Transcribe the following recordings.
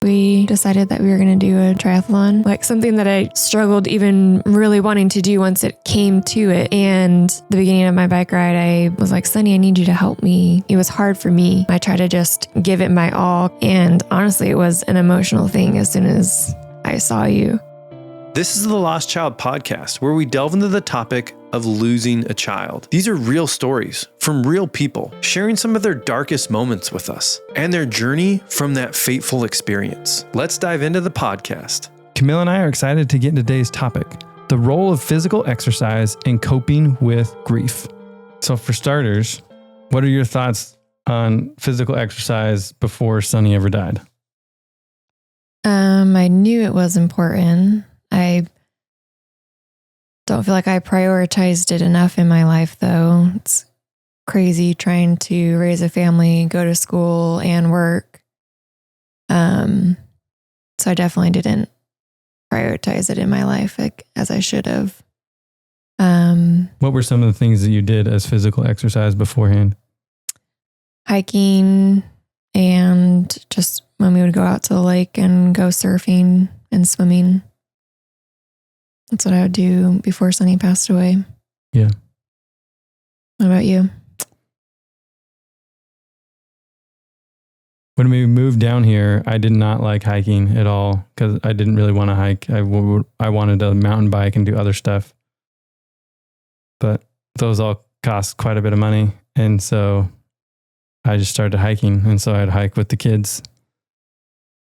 we decided that we were going to do a triathlon, like something that I struggled even really wanting to do once it came to it. And the beginning of my bike ride, I was like, Sunni, I need you to help me. It was hard for me. I tried to just give it my all. And honestly, it was an emotional thing as soon as I saw you. This is the Lost Child podcast, where we delve into the topic of losing a child. These are real stories from real people sharing some of their darkest moments with us and their journey from that fateful experience. Let's dive into the podcast. Camille and I are excited to get into today's topic, the role of physical exercise in coping with grief. So for starters, what are your thoughts on physical exercise before Sunni ever died? I knew it was important. I don't feel like I prioritized it enough in my life, though. It's crazy trying to raise a family, go to school, and work. So I definitely didn't prioritize it in my life as I should have. What were some of the things that you did as physical exercise beforehand? Hiking, and just when we would go out to the lake and go surfing and swimming. That's what I would do before Sunni passed away. Yeah. What about you? When we moved down here, I did not like hiking at all because I didn't really want to hike. I wanted to mountain bike and do other stuff. But those all cost quite a bit of money. And so I just started hiking. And so I'd hike with the kids.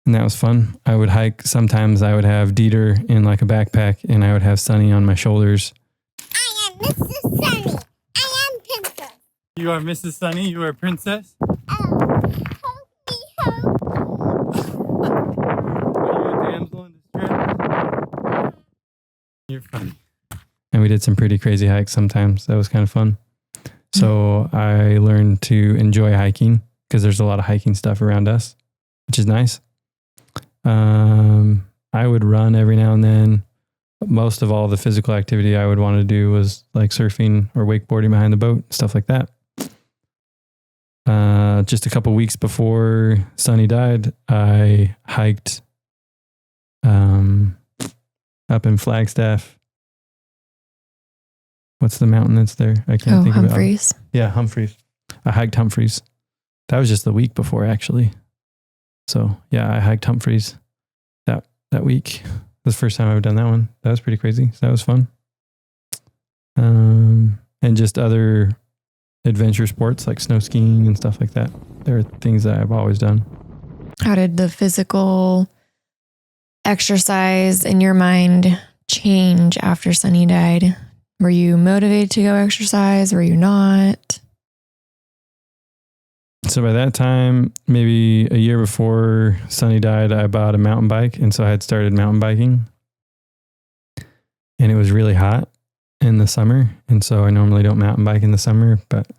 And that was fun. I would hike. Sometimes I would have Dieter in like a backpack and I would have Sunni on my shoulders. I am Mrs. Sunni. I am Princess. You are Mrs. Sunni? You are a princess? Oh, help me, help. Are you a damsel in distress? You're funny. And we did some pretty crazy hikes sometimes. That was kind of fun. So I learned to enjoy hiking because there's a lot of hiking stuff around us, which is nice. I would run every now and then. Most of all the physical activity I would want to do was like surfing or wakeboarding behind the boat, stuff like that. Just a couple weeks before Sunni died, I hiked up in Flagstaff. What's the mountain that's there? I can't think Humphreys. of it. Yeah, Humphreys. I hiked Humphreys. That was just the week before, actually. So yeah, I hiked Humphreys that week. That's the first time I've done that one. That was pretty crazy. So that was fun. And just other adventure sports like snow skiing and stuff like that. There are things that I've always done. How did the physical exercise in your mind change after Sunni died? Were you motivated to go exercise? Were you not? So by that time, maybe a year before Sunni died, I bought a mountain bike. And so I had started mountain biking. And it was really hot in the summer. And so I normally don't mountain bike in the summer. But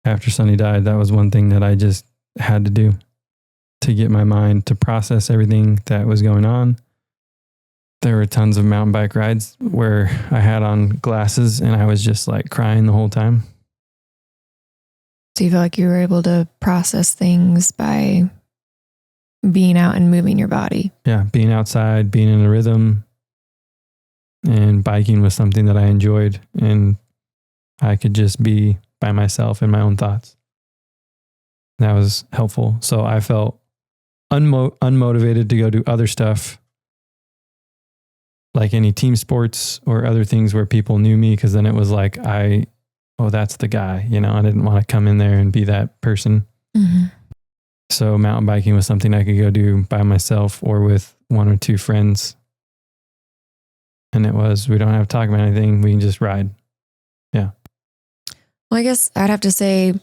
after Sunni died, that was one thing that I just had to do to get my mind to process everything that was going on. There were tons of mountain bike rides where I had on glasses and I was just like crying the whole time. Do you feel like you were able to process things by being out and moving your body? Yeah, being outside, being in a rhythm, and biking was something that I enjoyed, and I could just be by myself in my own thoughts. That was helpful. So I felt unmotivated to go do other stuff, like any team sports or other things where people knew me, because then it was like, oh, that's the guy, I didn't want to come in there and be that person. Mm-hmm. So mountain biking was something I could go do by myself or with one or two friends. And it was, we don't have to talk about anything. We can just ride. Yeah. Well, I guess I'd have to say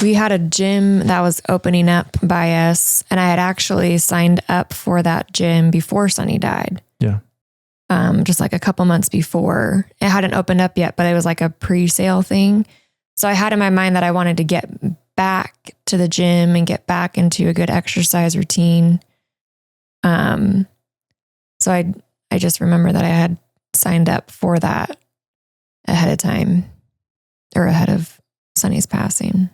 we had a gym that was opening up by us, and I had actually signed up for that gym before Sunni died. Yeah. Just like a couple months before. It hadn't opened up yet, but it was like a pre-sale thing. So I had in my mind that I wanted to get back to the gym and get back into a good exercise routine. So I just remember that I had signed up for that ahead of time, or ahead of Sunni's passing.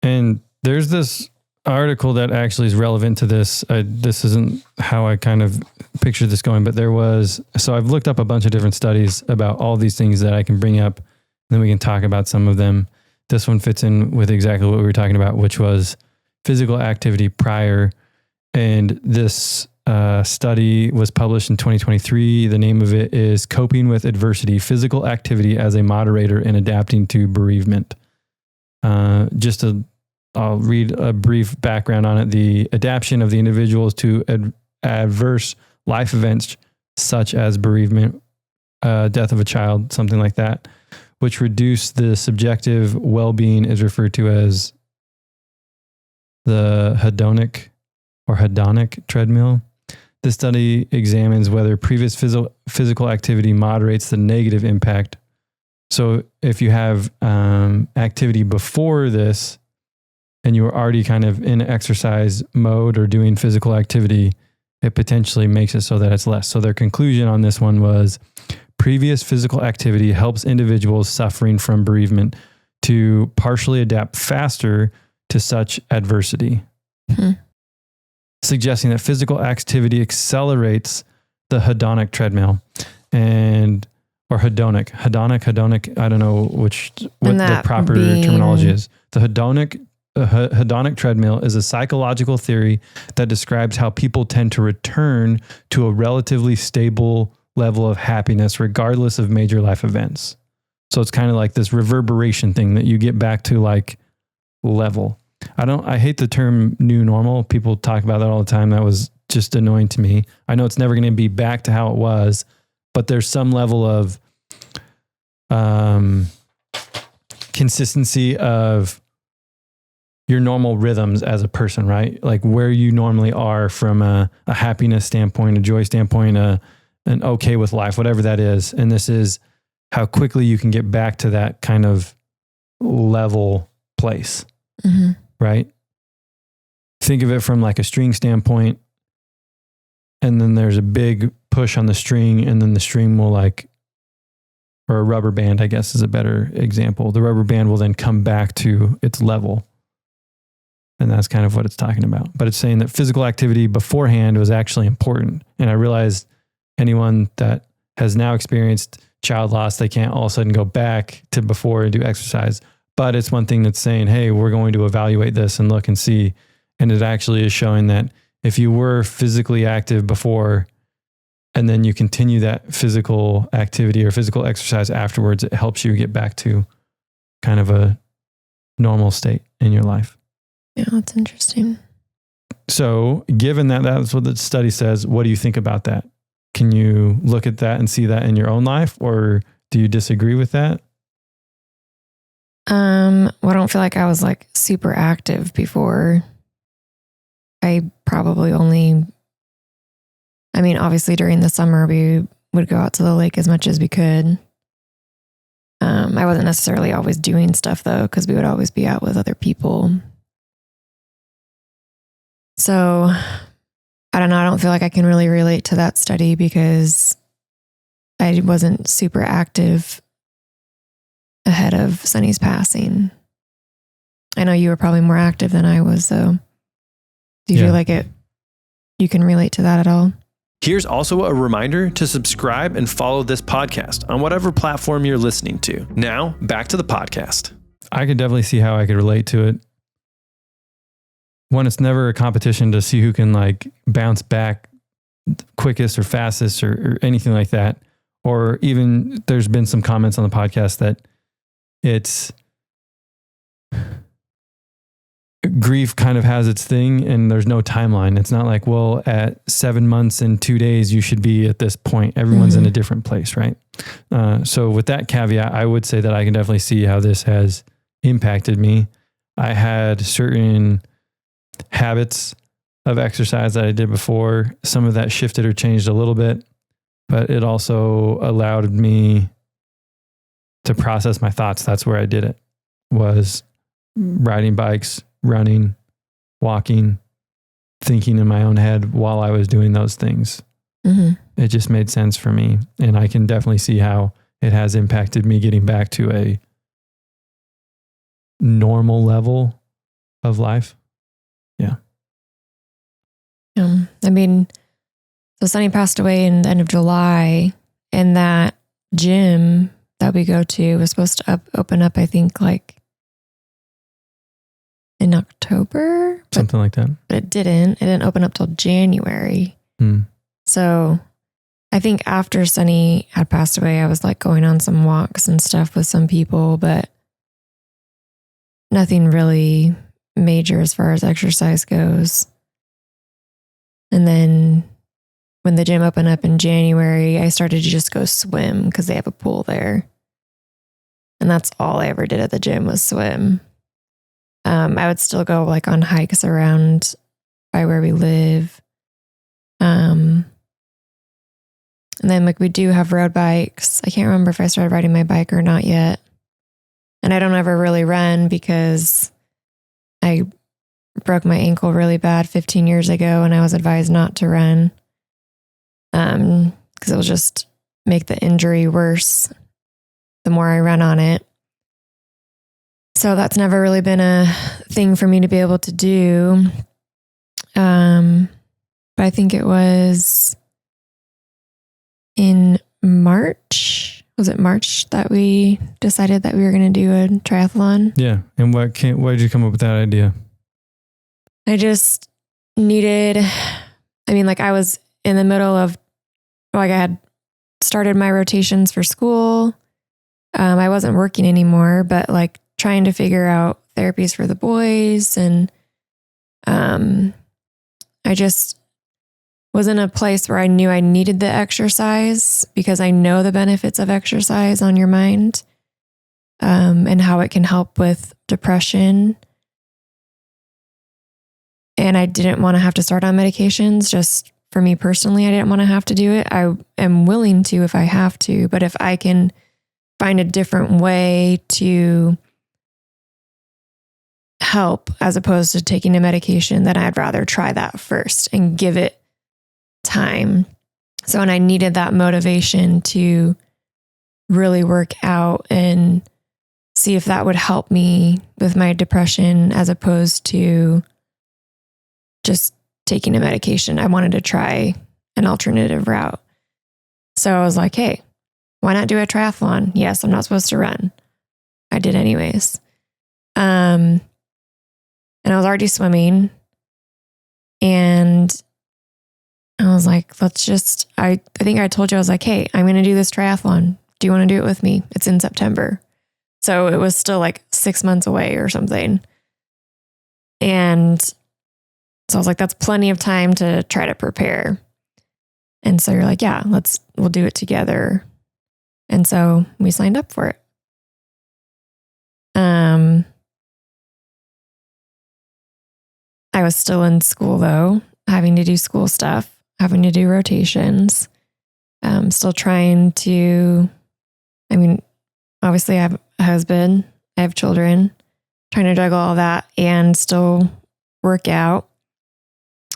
And there's this article that actually is relevant to this. This isn't how I kind of pictured this going, but so I've looked up a bunch of different studies about all these things that I can bring up, and then we can talk about some of them. This one fits in with exactly what we were talking about, which was physical activity prior. And this study was published in 2023. The name of it is Coping with Adversity, Physical Activity as a Moderator in Adapting to Bereavement. I'll read a brief background on it. The adaptation of the individuals to adverse life events such as bereavement, death of a child, something like that, which reduce the subjective well-being, is referred to as the hedonic treadmill. This study examines whether previous physical activity moderates the negative impact. So if you have activity before this and you were already kind of in exercise mode or doing physical activity, it potentially makes it so that it's less. So their conclusion on this one was previous physical activity helps individuals suffering from bereavement to partially adapt faster to such adversity. Suggesting that physical activity accelerates the hedonic treadmill or hedonic. I don't know what the proper terminology is. The hedonic treadmill is a psychological theory that describes how people tend to return to a relatively stable level of happiness regardless of major life events. So it's kind of like this reverberation thing that you get back to like level. I hate the term new normal. People talk about that all the time. That was just annoying to me. I know it's never going to be back to how it was, but there's some level of consistency of your normal rhythms as a person, right? Like where you normally are from a happiness standpoint, a joy standpoint, an okay with life, whatever that is. And this is how quickly you can get back to that kind of level place, right? Think of it from like a string standpoint. And then there's a big push on the string, and then the string will or a rubber band, I guess is a better example. The rubber band will then come back to its level. And that's kind of what it's talking about. But it's saying that physical activity beforehand was actually important. And I realized anyone that has now experienced child loss, they can't all of a sudden go back to before and do exercise. But it's one thing that's saying, hey, we're going to evaluate this and look and see. And it actually is showing that if you were physically active before, and then you continue that physical activity or physical exercise afterwards, it helps you get back to kind of a normal state in your life. Yeah, that's interesting. So given that that's what the study says, what do you think about that? Can you look at that and see that in your own life, or do you disagree with that? Well, I don't feel like I was like super active before. I probably obviously during the summer we would go out to the lake as much as we could. I wasn't necessarily always doing stuff though, because we would always be out with other people. So I don't know. I don't feel like I can really relate to that study because I wasn't super active ahead of Sunni's passing. I know you were probably more active than I was, though. Do you feel like you can relate to that at all? Here's also a reminder to subscribe and follow this podcast on whatever platform you're listening to. Now, back to the podcast. I could definitely see how I could relate to it. One, it's never a competition to see who can like bounce back quickest or fastest or anything like that. Or even there's been some comments on the podcast that it's grief kind of has its thing and there's no timeline. It's not like, well, at 7 months and 2 days, you should be at this point. Everyone's in a different place, right? So with that caveat, I would say that I can definitely see how this has impacted me. I had certain habits of exercise that I did before. Some of that shifted or changed a little bit, but it also allowed me to process my thoughts. That's where I did it, was riding bikes, running, walking, thinking in my own head while I was doing those things. It just made sense for me. And I can definitely see how it has impacted me getting back to a normal level of life. Yeah. I mean, so Sunny passed away in the end of July, and that gym that we go to was supposed to open up, I think, like in October. Something like that. But it didn't. It didn't open up till January. So I think after Sunny had passed away, I was like going on some walks and stuff with some people, but nothing really major as far as exercise goes. And then when the gym opened up in January, I started to just go swim because they have a pool there. And that's all I ever did at the gym was swim. I would still go like on hikes around by where we live. And then like we do have road bikes. I can't remember if I started riding my bike or not yet. And I don't ever really run because I broke my ankle really bad 15 years ago and I was advised not to run. Because it will just make the injury worse the more I run on it. So that's never really been a thing for me to be able to do. But I think it was in March. Was it March that we decided that we were going to do a triathlon? Yeah. And why did you come up with that idea? I just needed, like I was in the middle of, like I had started my rotations for school. I wasn't working anymore, but like trying to figure out therapies for the boys. And I just was in a place where I knew I needed the exercise because I know the benefits of exercise on your mind, and how it can help with depression. And I didn't want to have to start on medications. Just for me personally, I didn't want to have to do it. I am willing to if I have to, but if I can find a different way to help as opposed to taking a medication, then I'd rather try that first and give it time. So, and I needed that motivation to really work out and see if that would help me with my depression as opposed to just taking a medication. I wanted to try an alternative route. So I was like, hey, why not do a triathlon? Yes, I'm not supposed to run. I did anyways. And I was already swimming. And I was like, I think I told you, I was like, hey, I'm going to do this triathlon. Do you want to do it with me? It's in September. So it was still like 6 months away or something. And so I was like, that's plenty of time to try to prepare. And so you're like, yeah, we'll do it together. And so we signed up for it. I was still in school though, having to do school stuff, having to do rotations. Still trying to, obviously I have a husband, I have children, trying to juggle all that and still work out.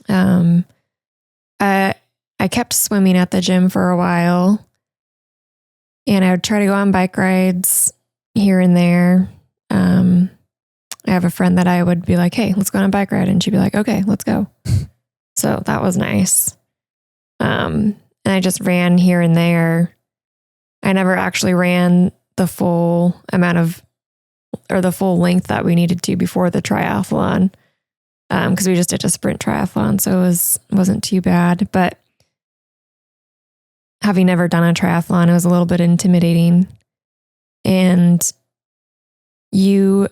I kept swimming at the gym for a while, and I would try to go on bike rides here and there. I have a friend that I would be like, hey, let's go on a bike ride. And she'd be like, okay, let's go. So that was nice. And I just ran here and there. I never actually ran the full amount of, or the full length that we needed to before the triathlon. Because we just did a sprint triathlon, so it wasn't too bad. But having never done a triathlon, it was a little bit intimidating. And we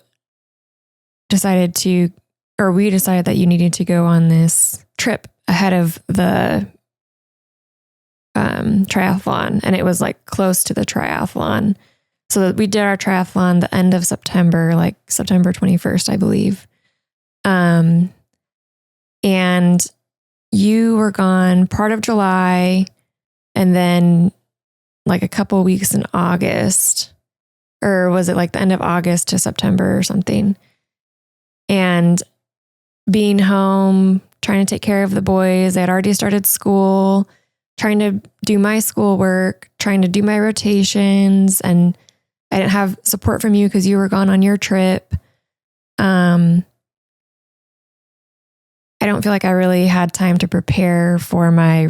decided that you needed to go on this trip ahead of the triathlon, and it was like close to the triathlon. So we did our triathlon the end of September, like September 21st, I believe. And you were gone part of July and then like a couple weeks in August, or was it like the end of August to September or something? And being home, trying to take care of the boys. I had already started school, trying to do my schoolwork, trying to do my rotations. And I didn't have support from you because you were gone on your trip. I don't feel like I really had time to prepare for my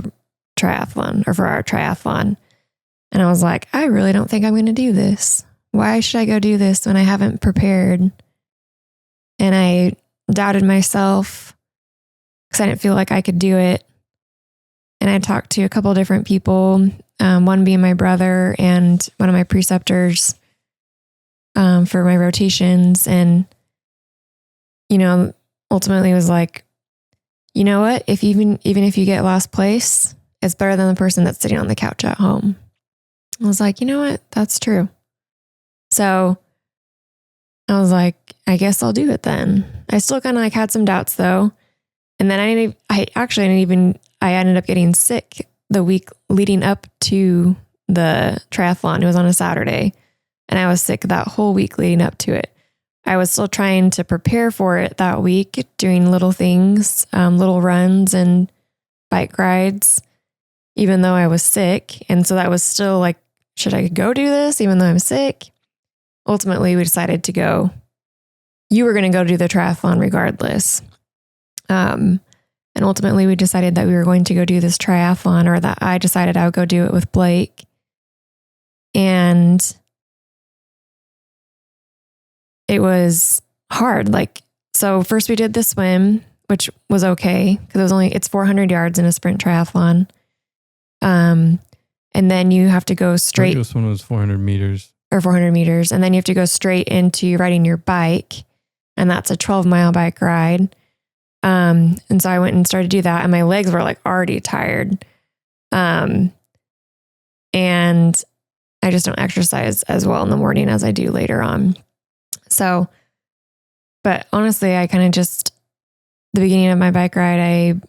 triathlon or for our triathlon. And I was like, I really don't think I'm going to do this. Why should I go do this when I haven't prepared? And I doubted myself because I didn't feel like I could do it. And I talked to a couple different people, one being my brother and one of my preceptors for my rotations. And, ultimately was like, you know what? If even if you get last place, it's better than the person that's sitting on the couch at home. I was like, you know what? That's true. So I was like, I guess I'll do it then. I still kind of like had some doubts though. And then I ended up getting sick the week leading up to the triathlon. It was on a Saturday and I was sick that whole week leading up to it. I was still trying to prepare for it that week, doing little things, little runs and bike rides, even though I was sick. And so that was still like, should I go do this even though I'm sick? Ultimately, we decided to go. You were going to go do the triathlon regardless. And ultimately, we decided that we were going to go do this triathlon, or that I decided I would go do it with Blake. And it was hard. So first we did the swim, which was okay because it's 400 yards in a sprint triathlon. And then you have to go straight. This one was 400 meters. Or 400 meters. And then you have to go straight into riding your bike. And that's a 12-mile bike ride. And so I went and started to do that. And my legs were like already tired. And I just don't exercise as well in the morning as I do later on. So, but honestly, I kind of just, the beginning of my bike ride, I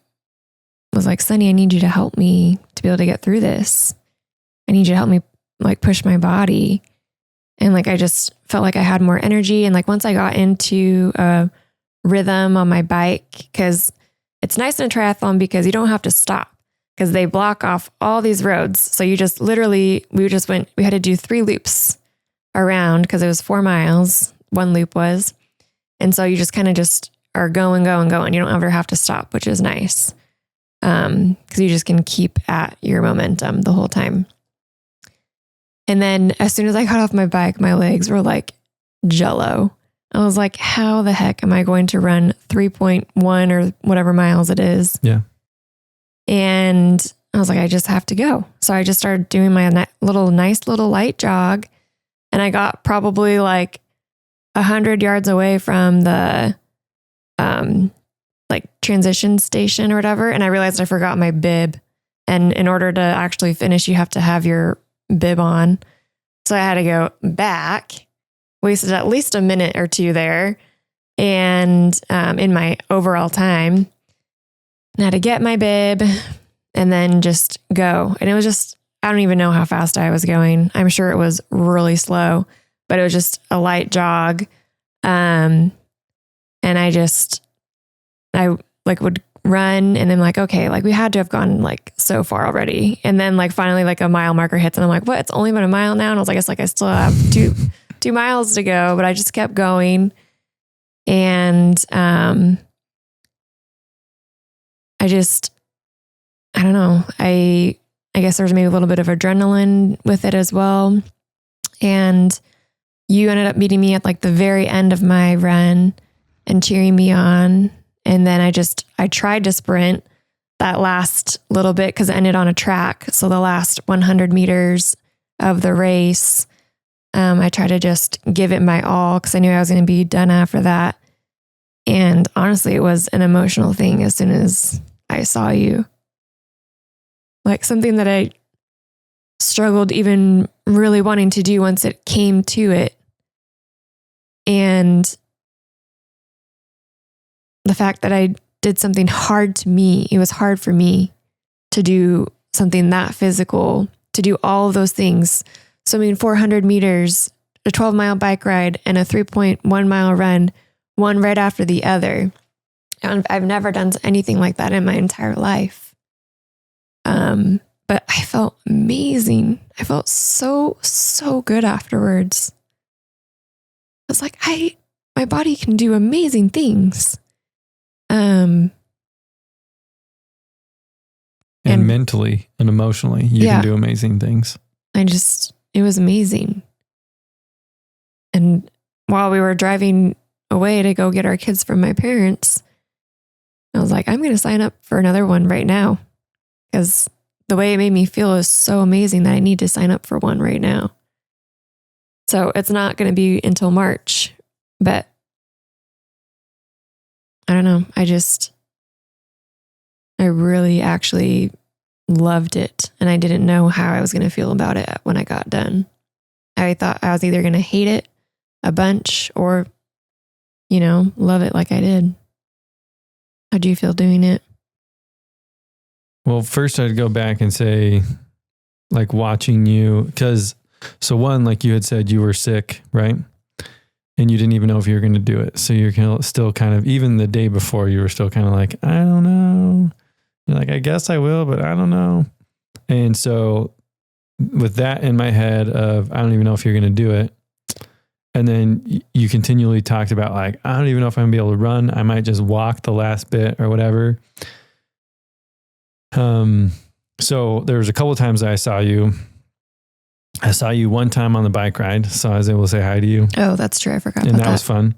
was like, Sunni, I need you to help me to be able to get through this. I need you to help me push my body. And I just felt like I had more energy. And once I got into a rhythm on my bike, because it's nice in a triathlon because you don't have to stop because they block off all these roads. So you just literally, we had to do 3 loops around because it was 4 miles. 1 loop was. And so you just kind of just are going. You don't ever have to stop, which is nice. Because you just can keep at your momentum the whole time. And then as soon as I got off my bike, my legs were like jello. I was like, how the heck am I going to run 3.1 or whatever miles it is? Yeah. And I was like, I just have to go. So I just started doing my nice little light jog. And I got probably 100 yards away from the transition station or whatever. And I realized I forgot my bib. And in order to actually finish, you have to have your bib on. So I had to go back, wasted at least a minute or two there. And in my overall time, I had to get my bib and then just go. And it was just, I don't even know how fast I was going. I'm sure it was really slow, but it was just a light jog. And I would run and then okay, we had to have gone so far already. And then finally a mile marker hits and I'm like, what? It's only been a mile now. And I was like, I guess I still have two miles to go, but I just kept going. And, I don't know. I guess there's maybe a little bit of adrenaline with it as well. And you ended up meeting me at the very end of my run and cheering me on. And then I tried to sprint that last little bit because it ended on a track. So the last 100 meters of the race, I tried to just give it my all because I knew I was going to be done after that. And honestly, it was an emotional thing as soon as I saw you. Something that I struggled even really wanting to do once it came to it. And the fact that I did something hard to me, it was hard for me to do something that physical, to do all of those things. So 400 meters, a 12-mile bike ride, and a 3.1 mile run, one right after the other. And I've never done anything like that in my entire life. But I felt amazing. I felt so good afterwards. I was like, my body can do amazing things. And mentally and emotionally, you can do amazing things. It was amazing. And while we were driving away to go get our kids from my parents, I was like, I'm going to sign up for another one right now, because the way it made me feel is so amazing that I need to sign up for one right now. So it's not going to be until March, but I don't know. I really actually loved it. And I didn't know how I was going to feel about it when I got done. I thought I was either going to hate it a bunch or, love it like I did. How do you feel doing it? Well, first I'd go back and say, like, watching you, because one, like you had said, you were sick, right? And you didn't even know if you were going to do it. So you're still kind of, even the day before, you were still kind of like, I don't know. You're like, I guess I will, but I don't know. And so with that in my head of, I don't even know if you're going to do it. And then you continually talked about, like, I don't even know if I'm going to be able to run. I might just walk the last bit or whatever. So there was a couple of times that I saw you. I saw you one time on the bike ride, so I was able to say hi to you. Oh, that's true. I forgot about that. And that was fun.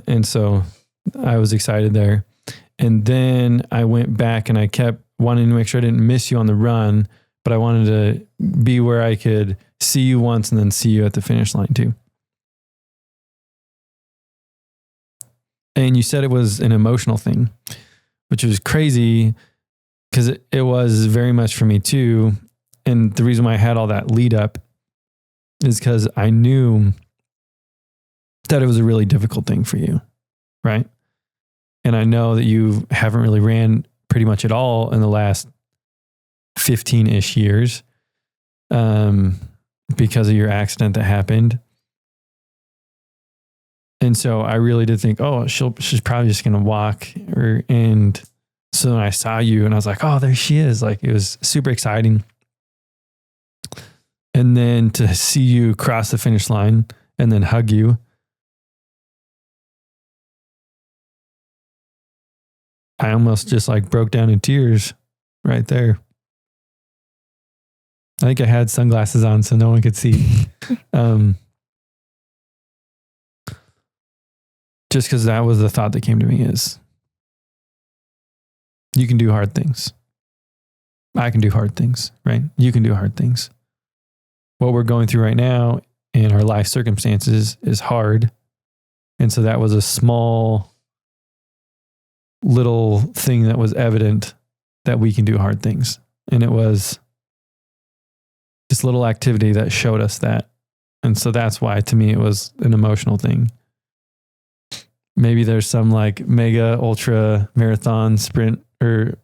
And so I was excited there. And then I went back and I kept wanting to make sure I didn't miss you on the run, but I wanted to be where I could see you once and then see you at the finish line too. And you said it was an emotional thing, which was crazy because it was very much for me too. And the reason why I had all that lead up is because I knew that it was a really difficult thing for you, right? And I know that you haven't really ran pretty much at all in the last 15-ish years because of your accident that happened. And so I really did think, oh, she's probably just going to walk. And so then I saw you and I was like, oh, there she is. Like, it was super exciting. And then to see you cross the finish line and then hug you. I almost just like broke down in tears right there. I think I had sunglasses on so no one could see. Just because that was the thought that came to me is you can do hard things. I can do hard things, right? You can do hard things. What we're going through right now in our life circumstances is hard. And so that was a small little thing that was evident that we can do hard things. And it was this little activity that showed us that. And so that's why, to me, it was an emotional thing. Maybe there's some like mega ultra marathon sprint or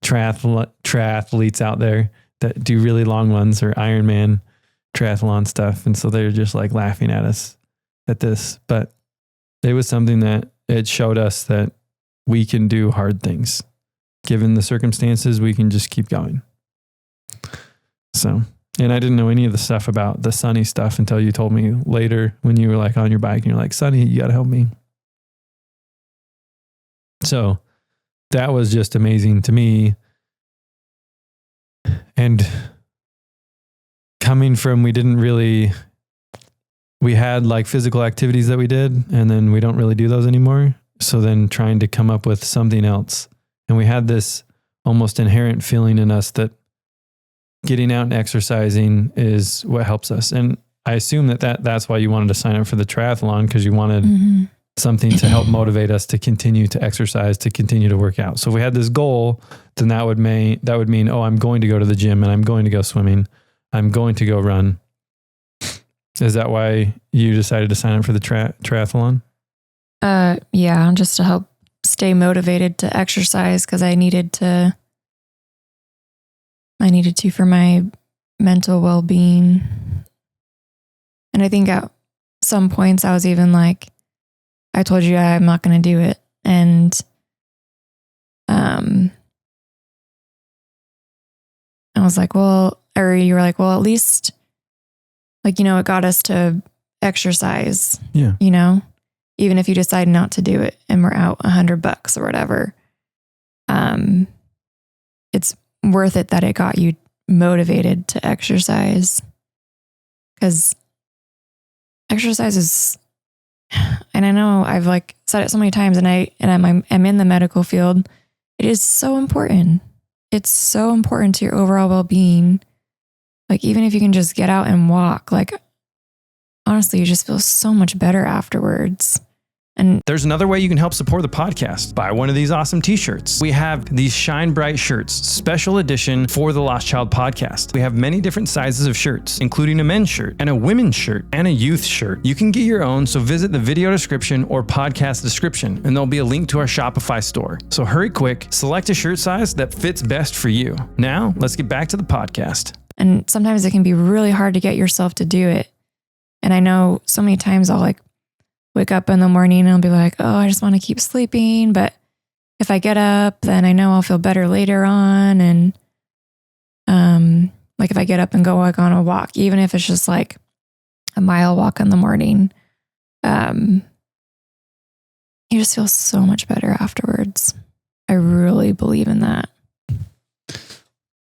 triathletes out there that do really long ones or Ironman triathlon stuff. And so they're just like laughing at us at this. But it was something that it showed us that we can do hard things. Given the circumstances, we can just keep going. So, and I didn't know any of the stuff about the Sunni stuff until you told me later when you were like on your bike and you're like, Sunni, you got to help me. So that was just amazing to me. And coming from, we had like physical activities that we did, and then we don't really do those anymore. So then trying to come up with something else. And we had this almost inherent feeling in us that getting out and exercising is what helps us. And I assume that's why you wanted to sign up for the triathlon, because you wanted something to help motivate us to continue to exercise, to continue to work out. So if we had this goal, then that would mean, oh, I'm going to go to the gym and I'm going to go swimming. I'm going to go run. Is that why you decided to sign up for the triathlon? Yeah, just to help stay motivated to exercise, because I needed to for my mental well-being. And I think at some points I was even like, I told you I'm not going to do it. And I was like, well, or you were like, well, at least, like, it got us to exercise. Yeah. Even if you decide not to do it and we're out $100 or whatever. it's worth it that it got you motivated to exercise. Because exercise is, and I know I've like said it so many times, and I'm in the medical field. It is so important. It's so important to your overall well-being. Like, even if you can just get out and walk, like, honestly, you just feel so much better afterwards. And there's another way you can help support the podcast. Buy one of these awesome t-shirts. We have these Shine Bright shirts, special edition for the Lost Child podcast. We have many different sizes of shirts, including a men's shirt and a women's shirt and a youth shirt. You can get your own, so visit the video description or podcast description, and there'll be a link to our Shopify store. So hurry quick, select a shirt size that fits best for you. Now, let's get back to the podcast. And sometimes it can be really hard to get yourself to do it. And I know so many times I'll like wake up in the morning and I'll be like, oh, I just want to keep sleeping. But if I get up, then I know I'll feel better later on. And like if I get up and go like on a walk, even if it's just like a mile walk in the morning, you just feel so much better afterwards. I really believe in that.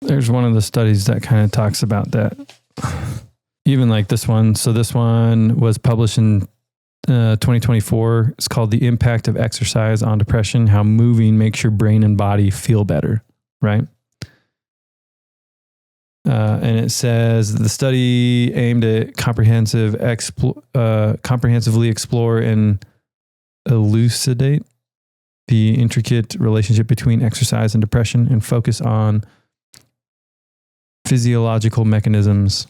There's one of the studies that kind of talks about that. Even like this one. So this one was published in 2024. It's called The Impact of Exercise on Depression, How Moving Makes Your Brain and Body Feel Better, right? And it says the study aimed at comprehensively explore and elucidate the intricate relationship between exercise and depression and focus on physiological mechanisms.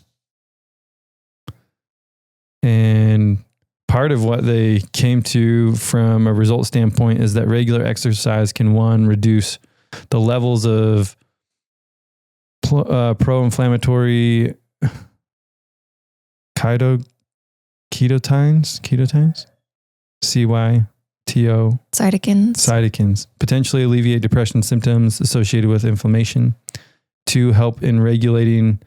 And part of what they came to from a result standpoint is that regular exercise can, one, reduce the levels of pro-inflammatory ketones, CYTO, cytokines, potentially alleviate depression symptoms associated with inflammation, to help in regulating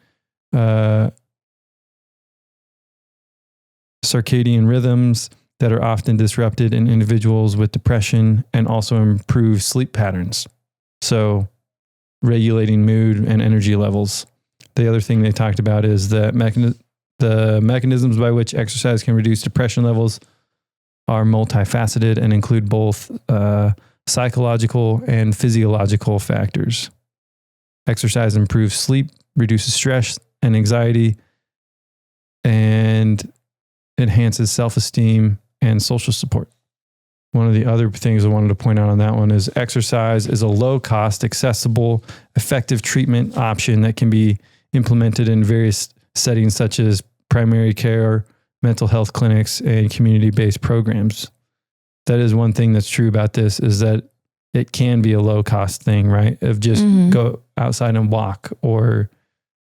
circadian rhythms that are often disrupted in individuals with depression, and also improve sleep patterns. So regulating mood and energy levels. The other thing they talked about is that the mechanisms by which exercise can reduce depression levels are multifaceted and include both psychological and physiological factors. Exercise improves sleep, reduces stress and anxiety, and enhances self-esteem and social support. One of the other things I wanted to point out on that one is exercise is a low-cost, accessible, effective treatment option that can be implemented in various settings such as primary care, mental health clinics, and community-based programs. That is one thing that's true about this, is that it can be a low-cost thing, right? Of just go outside and walk, or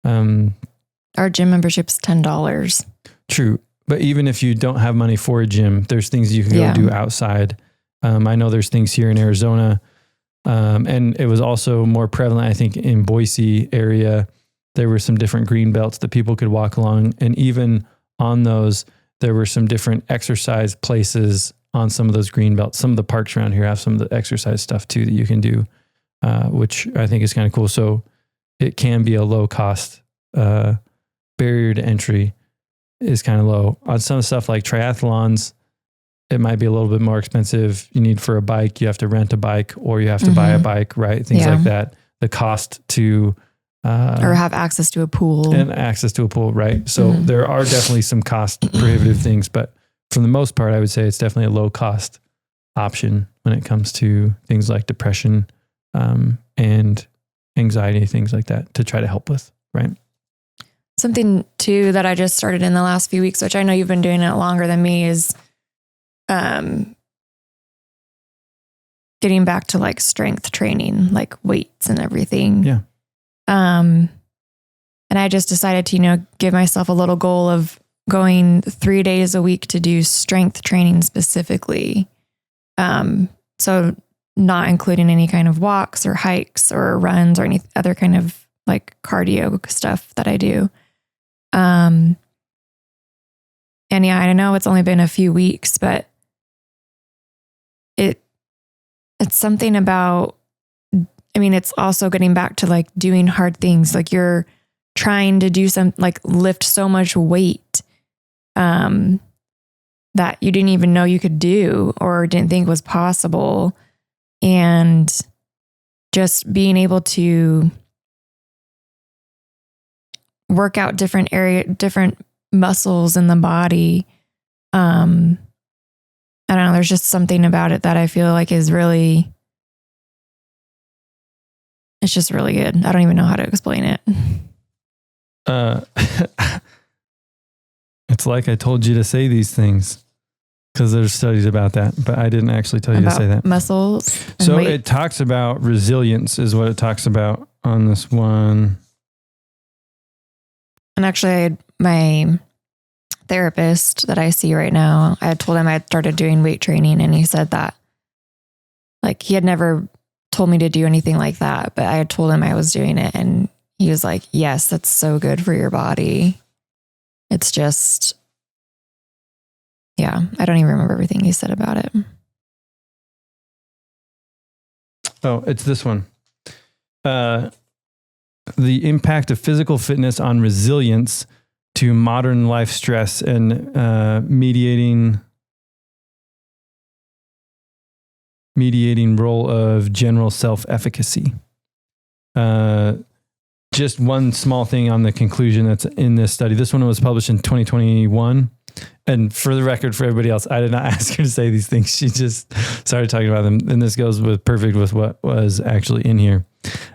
our gym membership's $10. True. But even if you don't have money for a gym, there's things you can go do outside. I know there's things here in Arizona. And it was also more prevalent, I think, in Boise area. There were some different green belts that people could walk along. And even on those, there were some different exercise places on some of those green belts. Some of the parks around here have some of the exercise stuff too that you can do, which I think is kind of cool. So it can be a low cost, barrier to entry is kind of low. On some stuff like triathlons, it might be a little bit more expensive. You need for a bike, you have to rent a bike, or you have to buy a bike, right? Things like that. The cost to or have access to a pool. And access to a pool, right? So there are definitely some cost prohibitive things, but for the most part, I would say it's definitely a low cost option when it comes to things like depression and anxiety, things like that, to try to help with, right? Something too that I just started in the last few weeks, which I know you've been doing it longer than me, is getting back to like strength training, like weights and everything. Yeah. And I just decided to, give myself a little goal of going 3 days a week to do strength training specifically. So not including any kind of walks or hikes or runs or any other kind of like cardio stuff that I do. And yeah, I know it's only been a few weeks, but it's something about I mean, it's also getting back to like doing hard things. Like you're trying to do some, like lift so much weight that you didn't even know you could do or didn't think was possible. And just being able to work out different muscles in the body. I don't know. There's just something about it that I feel like is really, it's just really good. I don't even know how to explain it. It's like I told you to say these things because there's studies about that, but I didn't actually tell you to say that. Muscles. So weight. it talks about resilience is what it talks about on this one. And actually, my therapist that I see right now, I had told him I had started doing weight training, and he said that like he had never told me to do anything like that, but I had told him I was doing it, and he was like, yes, that's so good for your body. It's just, yeah, I don't even remember everything he said about it. Oh, it's this one. The impact of physical fitness on resilience to modern life stress and mediating role of general self-efficacy. Just one small thing on the conclusion that's in this study. This one was published in 2021. And for the record, for everybody else, I did not ask her to say these things. She just started talking about them. And this goes perfect with what was actually in here.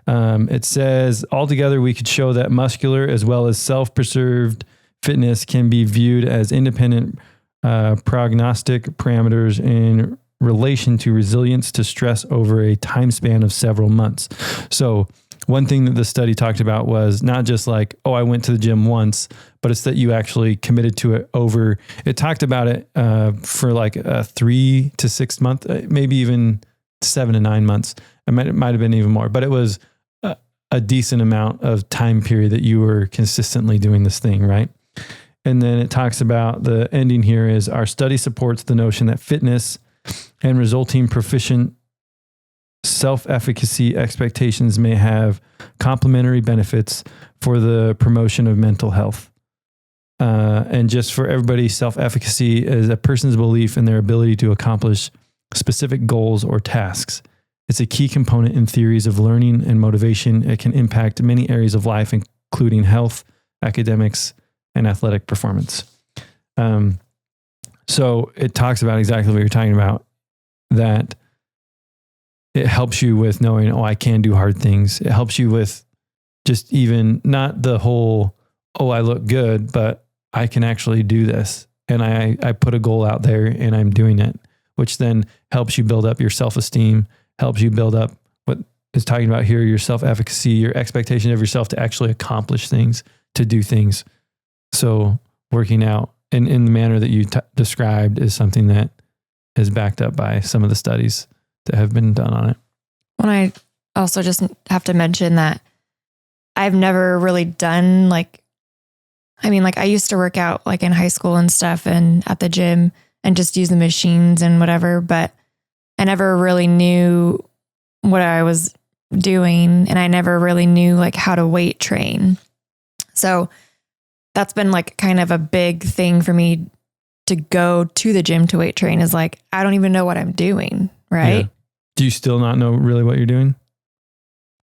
It says, altogether, we could show that muscular as well as self-preserved fitness can be viewed as independent prognostic parameters in relation to resilience to stress over a time span of several months. So one thing that the study talked about was not just like, oh, I went to the gym once, but it's that you actually committed to it over, it talked about it for like a 3 to 6 month, maybe even 7 to 9 months. It might have been even more, but it was a decent amount of time period that you were consistently doing this thing, right? And then it talks about the ending here is our study supports the notion that fitness and resulting proficient self-efficacy expectations may have complementary benefits for the promotion of mental health. And just for everybody, self-efficacy is a person's belief in their ability to accomplish specific goals or tasks. It's a key component in theories of learning and motivation. It can impact many areas of life, including health, academics, and athletic performance. So it talks about exactly what you're talking about, that it helps you with knowing, oh, I can do hard things. It helps you with just even not the whole, oh, I look good, but I can actually do this. And I put a goal out there and I'm doing it, which then helps you build up your self-esteem, helps you build up what is talking about here, your self-efficacy, your expectation of yourself to actually accomplish things, to do things. So working out in the manner that you described is something that is backed up by some of the studies that have been done on it. Well, I also just have to mention that I've never really done I used to work out like in high school and stuff and at the gym and just use the machines and whatever, but I never really knew what I was doing and I never really knew like how to weight train. So that's been like kind of a big thing for me to go to the gym to weight train, is like, I don't even know what I'm doing. Right. Yeah. Do you still not know really what you're doing?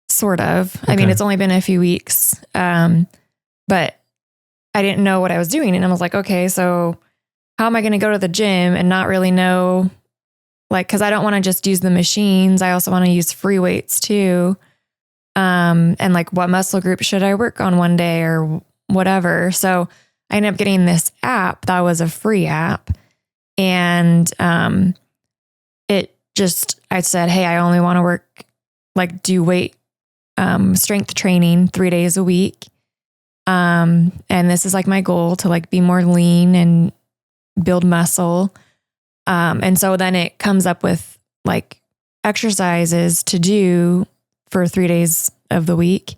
Sort of. Okay. I mean, it's only been a few weeks. But I didn't know what I was doing. And I was like, okay, so how am I going to go to the gym and not really know, like, cause I don't want to just use the machines. I also want to use free weights too. And like, what muscle group should I work on one day or whatever. So I ended up getting this app that was a free app. And, I said, hey, I only want to work, like do weight, strength training 3 days a week. And this is like my goal to like be more lean and build muscle. And so then it comes up with like exercises to do for 3 days of the week.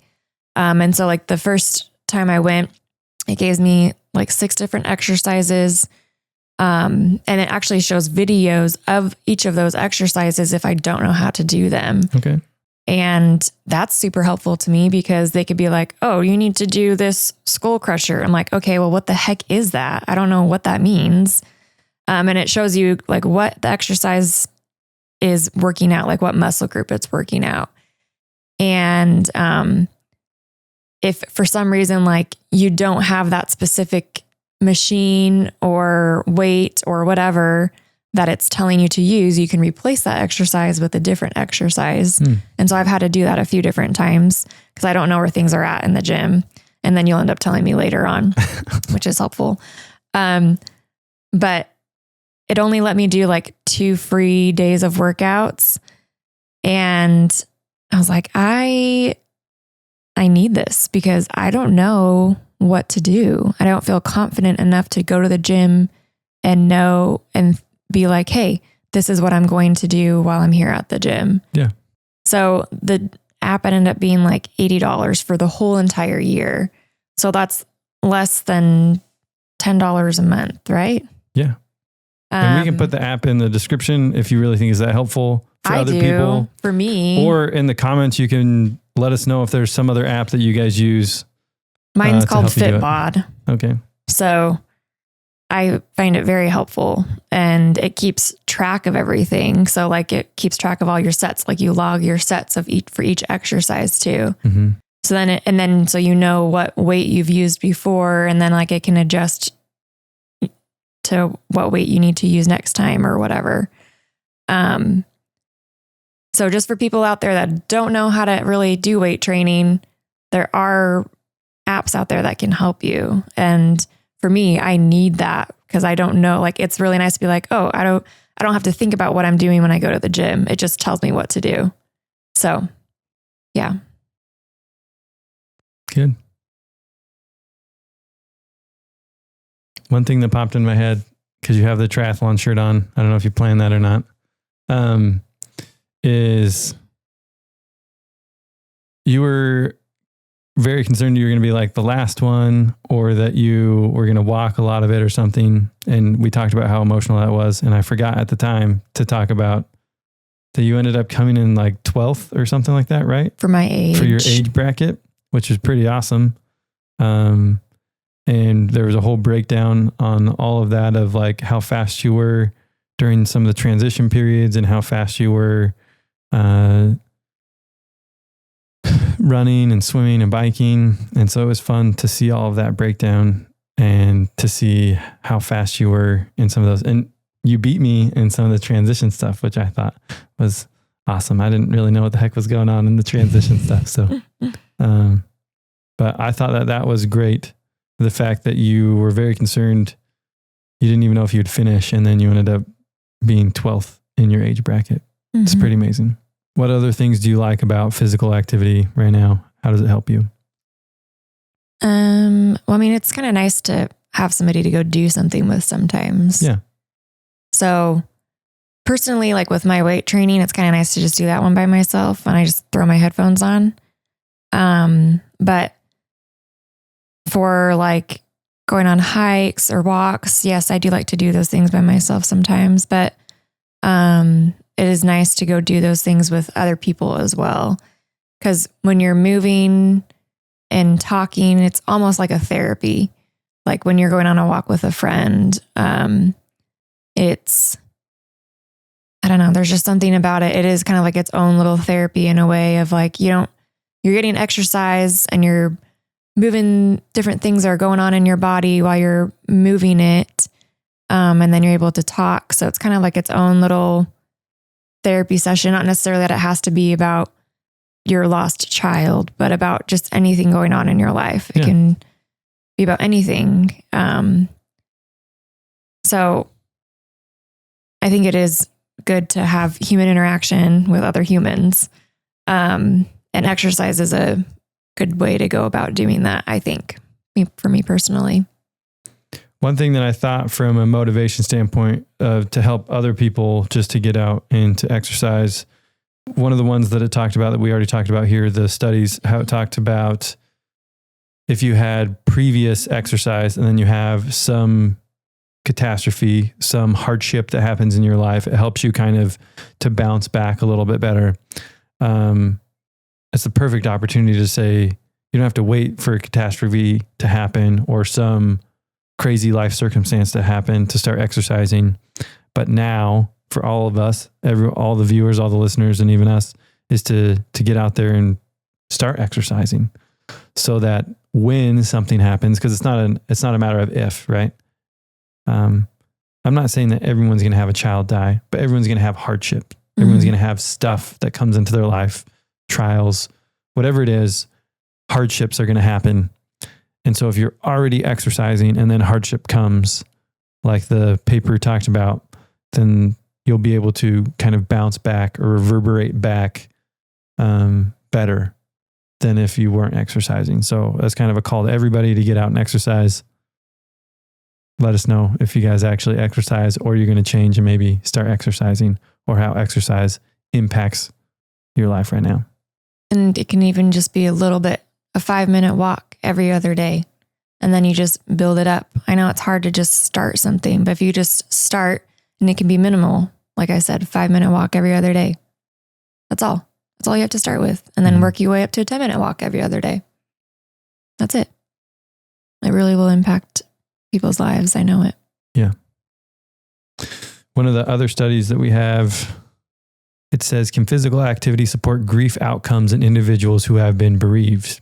And so like the first time I went, it gave me like 6 different exercises. And it actually shows videos of each of those exercises if I don't know how to do them. Okay. And that's super helpful to me because they could be like, oh, you need to do this skull crusher. I'm like, okay, well, what the heck is that? I don't know what that means. And it shows you like what the exercise is working out, like what muscle group it's working out. And if for some reason, like you don't have that specific machine or weight or whatever that it's telling you to use, you can replace that exercise with a different exercise. And so I've had to do that a few different times because I don't know where things are at in the gym. And then you'll end up telling me later on, which is helpful. But it only let me do like 2 free days of workouts. And I was like, I need this because I don't know what to do. I don't feel confident enough to go to the gym and know and be like, hey, this is what I'm going to do while I'm here at the gym. Yeah. So the app ended up being like $80 for the whole entire year. So that's less than $10 a month, right? Yeah. And we can put the app in the description if you really think is that helpful for other people. For me. Or in the comments, you can let us know if there's some other app that you guys use. Mine's called Fitbod. Okay. So I find it very helpful and it keeps track of everything. So like it keeps track of all your sets, like you log your sets of for each exercise too. Mm-hmm. So then, so you know what weight you've used before, and then like it can adjust to what weight you need to use next time or whatever. So just for people out there that don't know how to really do weight training, there are apps out there that can help you. And for me, I need that because I don't know, like, it's really nice to be like, oh, I don't have to think about what I'm doing when I go to the gym. It just tells me what to do. So yeah. Good. One thing that popped in my head, because you have the triathlon shirt on, I don't know if you planned that or not, is you were very concerned you were going to be like the last one, or that you were going to walk a lot of it or something. And we talked about how emotional that was. And I forgot at the time to talk about that you ended up coming in like 12th or something like that, right? For my age. For your age bracket, which is pretty awesome. And there was a whole breakdown on all of that of like how fast you were during some of the transition periods and how fast you were running and swimming and biking. And so it was fun to see all of that breakdown and to see how fast you were in some of those. And you beat me in some of the transition stuff, which I thought was awesome. I didn't really know what the heck was going on in the transition stuff. So, but I thought that was great. The fact that you were very concerned, you didn't even know if you'd finish, and then you ended up being 12th in your age bracket. Mm-hmm. It's pretty amazing. What other things do you like about physical activity right now? How does it help you? Well, I mean, it's kind of nice to have somebody to go do something with sometimes. Yeah. So personally, like with my weight training, it's kind of nice to just do that one by myself and I just throw my headphones on. But for like going on hikes or walks, yes, I do like to do those things by myself sometimes, but it is nice to go do those things with other people as well. Because when you're moving and talking, it's almost like a therapy. Like when you're going on a walk with a friend, it's, I don't know, there's just something about it. It is kind of like its own little therapy in a way of like, you're getting exercise and you're moving, different things are going on in your body while you're moving it. And then you're able to talk. So it's kind of like its own little therapy session, not necessarily that it has to be about your lost child, but about just anything going on in your life. It can be about anything. So I think it is good to have human interaction with other humans. And exercise is a good way to go about doing that, I think, for me personally. One thing that I thought from a motivation standpoint to help other people just to get out and to exercise, one of the ones that it talked about that we already talked about here, the studies, how it talked about if you had previous exercise and then you have some catastrophe, some hardship that happens in your life, it helps you kind of to bounce back a little bit better. it's the perfect opportunity to say, you don't have to wait for a catastrophe to happen or some crazy life circumstance to happen to start exercising. But now for all of us, all the viewers, all the listeners, and even us, is to get out there and start exercising so that when something happens, because it's not a matter of if, right? I'm not saying that everyone's going to have a child die, but everyone's going to have hardship. Everyone's going to have stuff that comes into their life, trials, whatever it is, hardships are going to happen. And so if you're already exercising and then hardship comes, like the paper talked about, then you'll be able to kind of bounce back or reverberate back better than if you weren't exercising. So that's kind of a call to everybody to get out and exercise. Let us know if you guys actually exercise or you're going to change and maybe start exercising, or how exercise impacts your life right now. And it can even just be a 5-minute walk every other day. And then you just build it up. I know it's hard to just start something, but if you just start, and it can be minimal, like I said, 5-minute walk every other day. That's all. That's all you have to start with. And then work your way up to a 10-minute walk every other day. That's it. It really will impact people's lives. I know it. Yeah. One of the other studies that we have, it says, can physical activity support grief outcomes in individuals who have been bereaved?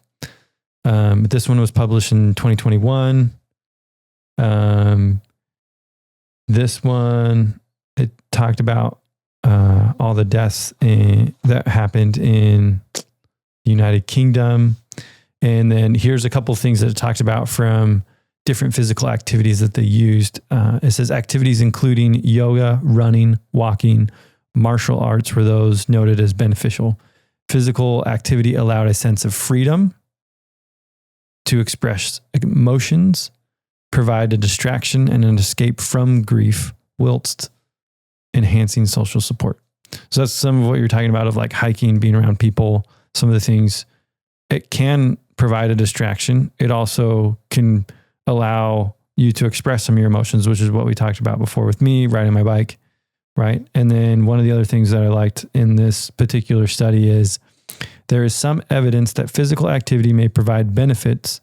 This one was published in 2021. This one, it talked about all the deaths that happened in the United Kingdom. And then here's a couple of things that it talked about from different physical activities that they used. It says activities including yoga, running, walking, martial arts were those noted as beneficial. Physical activity allowed a sense of freedom to express emotions, provide a distraction and an escape from grief, whilst enhancing social support. So that's some of what you're talking about, of like hiking, being around people, some of the things. It can provide a distraction. It also can allow you to express some of your emotions, which is what we talked about before with me riding my bike, right? And then one of the other things that I liked in this particular study is there is some evidence that physical activity may provide benefits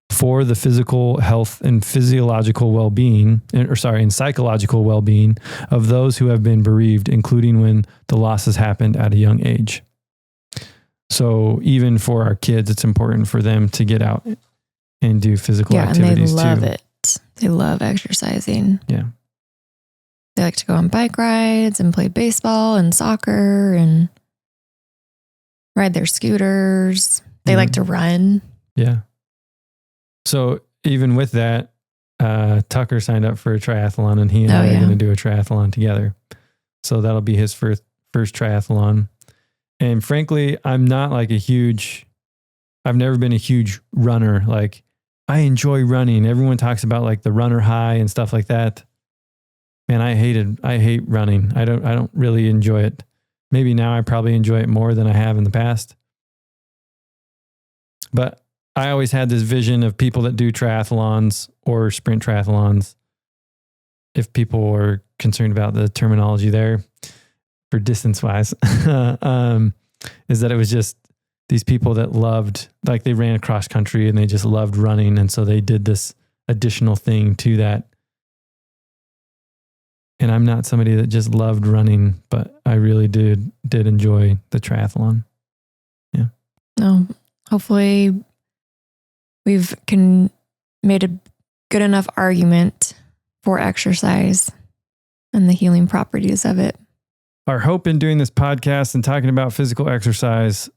for the physical health and physiological well-being, and psychological well-being of those who have been bereaved, including when the loss has happened at a young age. So even for our kids, it's important for them to get out and do physical activities too. Yeah, and they love it. They love exercising. Yeah. They like to go on bike rides and play baseball and soccer and ride their scooters. They like to run. Yeah. So even with that, Tucker signed up for a triathlon, and he and I are going to do a triathlon together. So that'll be his first triathlon. And frankly, I've never been a huge runner. Like, I enjoy running. Everyone talks about like the runner high and stuff like that. Man, I hate running. I don't really enjoy it. Maybe now I probably enjoy it more than I have in the past. But I always had this vision of people that do triathlons or sprint triathlons, if people were concerned about the terminology there for distance wise, is that it was just these people that loved, like they ran cross country and they just loved running. And so they did this additional thing to that. And I'm not somebody that just loved running, but I really did enjoy the triathlon. Yeah. No, hopefully we've made a good enough argument for exercise and the healing properties of it. Our hope in doing this podcast and talking about physical exercise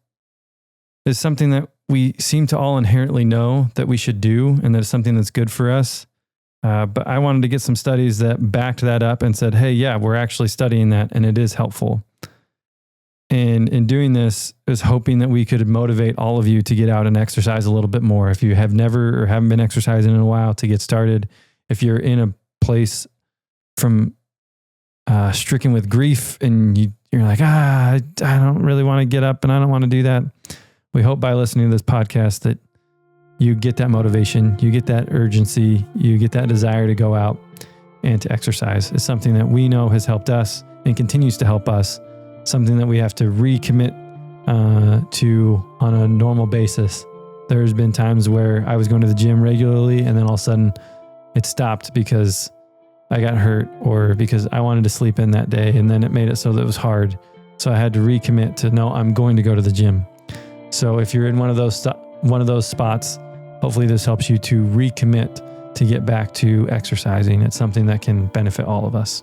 is something that we seem to all inherently know that we should do, and that it's something that's good for us. But I wanted to get some studies that backed that up and said, hey, yeah, we're actually studying that and it is helpful. And in doing this, is hoping that we could motivate all of you to get out and exercise a little bit more. If you have never or haven't been exercising in a while, to get started. If you're in a place from stricken with grief and you're like, I don't really want to get up and I don't want to do that. We hope by listening to this podcast that you get that motivation, you get that urgency, you get that desire to go out and to exercise. It's something that we know has helped us and continues to help us. Something that we have to recommit to on a normal basis. There's been times where I was going to the gym regularly and then all of a sudden it stopped because I got hurt or because I wanted to sleep in that day, and then it made it so that it was hard. So I had to recommit to, no, I'm going to go to the gym. So if you're in one of those spots, hopefully this helps you to recommit to get back to exercising. It's something that can benefit all of us.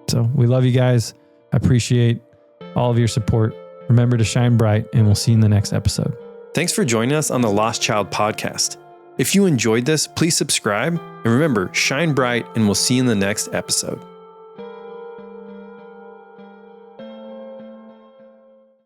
So we love you guys. I appreciate all of your support. Remember to shine bright, and we'll see you in the next episode. Thanks for joining us on the Lost Child podcast. If you enjoyed this, please subscribe, and remember, shine bright, and we'll see you in the next episode.